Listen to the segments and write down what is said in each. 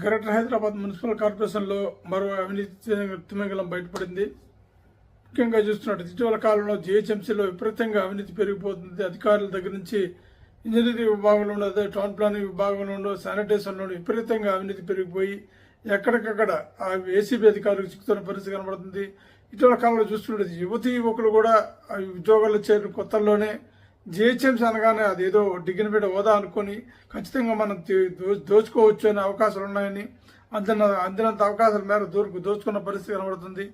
Greater Hyderabad municipal కార్పొరేషన్లో మరో అవినీతి తిమింగలం బయటపడింది. ముఖ్యంగా చూస్తున్నట్టు ఇటీవల కాలంలో జీహెచ్ఎంసీలో విపరీతంగా అవినీతి పెరిగిపోతుంది. అధికారుల దగ్గర నుంచి ఇంజనీరింగ్ విభాగంలో ఉండదు, టౌన్ ప్లానింగ్ విభాగంలో ఉండదు, శానిటేషన్లో విపరీతంగా అవినీతి పెరిగిపోయి ఎక్కడికక్కడ ఆ ఏసీబీ అధికారులకు చిక్కుతున్న పరిస్థితి కనబడుతుంది. ఇటీవల కాలంలో చూస్తున్నట్టు యువతీ యువకులు కూడా ఉద్యోగాల్లో చేరిన కొత్తల్లోనే జీహెచ్ఎంసీ అనగానే అదేదో డిగ్నిఫైడ్ హోదా అనుకొని ఖచ్చితంగా మనం దోచుకోవచ్చు అనే అవకాశాలు ఉన్నాయని అందినంత అవకాశాల మేర దోచుకున్న పరిస్థితి కనబడుతుంది.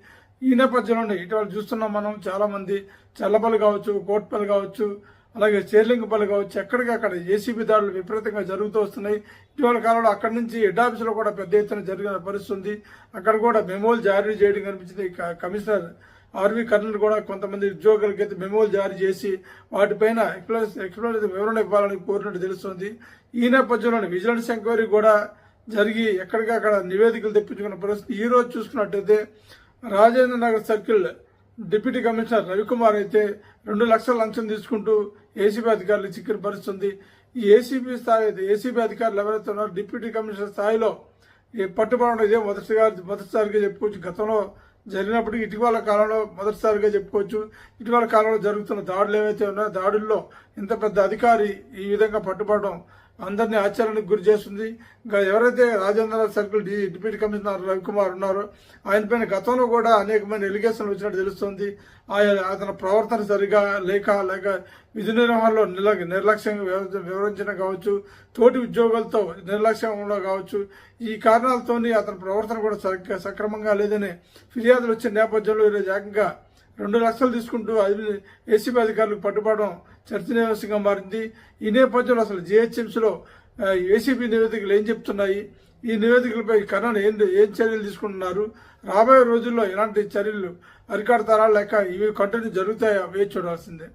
ఈ నేపథ్యంలోనే ఇటీవల చూస్తున్నాం మనం చాలామంది చల్లపల్లి కావచ్చు, కోట్పల్లి కావచ్చు, అలాగే చేర్లింగపల్లి కావచ్చు, ఎక్కడికక్కడ ఏసీబీ దాడులు విపరీతంగా జరుగుతూ వస్తున్నాయి. ఇటీవల కాలంలో అక్కడి నుంచి హెడ్ ఆఫీసులో కూడా పెద్ద ఎత్తున జరిగిన పరిస్థితి ఉంది. అక్కడ కూడా మెమోలు జారీ చేయడం కనిపించింది. కమిషనర్ ఆర్వి కర్నల్ కూడా కొంతమంది ఉద్యోగులకి అయితే మెమోలు జారీ చేసి వాటిపైన ఎక్స్ప్లెయిన్ వివరణ ఇవ్వాలని కోరినట్టు తెలుస్తుంది. ఈ నేపథ్యంలోనే విజిలెన్స్ ఎంక్వైరీ కూడా జరిగి ఎక్కడికక్కడ నివేదికలు తెప్పించుకున్న పరిస్థితి. ఈ రోజు చూసుకున్నట్టయితే Rajendra Nagar circle deputy commissioner Ravikumar అయితే 2 లక్షల లంచం తీసుకుంటూ ఏసీబీ అధికారులు చిక్కిన పరిస్థితి ఉంది. ఈ ఏసీబీ అధికారులు ఎవరైతే ఉన్నారో డిప్యూటీ కమిషనర్ స్థాయిలో పట్టుబడడం ఇదే మొదటిసారిగా చెప్పుకోవచ్చు. గతంలో జరిగినప్పటికీ ఇటీవల కాలంలో మొదటిసారిగా చెప్పుకోవచ్చు. ఇటీవల కాలంలో జరుగుతున్న దాడులు ఏవైతే ఉన్నాయో దాడుల్లో ఇంత పెద్ద అధికారి ఈ విధంగా పట్టుబడడం అందరినీ ఆశ్చర్యానికి గురి చేస్తుంది. ఎవరైతే Rajendra circle deputy commissioner Ravikumar ఉన్నారో ఆయన పైన గతంలో కూడా అనేకమైన ఎలిగేషన్లు వచ్చినట్టు తెలుస్తుంది. అతని ప్రవర్తన సరిగా లేక విధి నిర్వహణలో నిర్లక్ష్యంగా వివరించడం కావచ్చు, తోటి ఉద్యోగులతో నిర్లక్ష్యంగా కావచ్చు, ఈ కారణాలతోని అతని ప్రవర్తన కూడా సక్రమంగా లేదని ఫిర్యాదులు వచ్చిన నేపథ్యంలో ఈరోజు ఏకంగా 2 లక్షలు తీసుకుంటూ ఏసీబీ అధికారులకు పట్టుబడడం చర్చనీయాంశంగా మారింది. ఈ నేపథ్యంలో అసలు జీహెచ్ఎంసీలో ఏసీబీ నివేదికలు ఏం చెప్తున్నాయి, ఈ నివేదికలపై కర్నల్ ఏం చర్యలు తీసుకుంటున్నారు, రాబోయే రోజుల్లో ఎలాంటి చర్యలు అరికడతారా లేక ఇవి కంటిన్యూ జరుగుతాయా వేచి చూడాల్సిందే.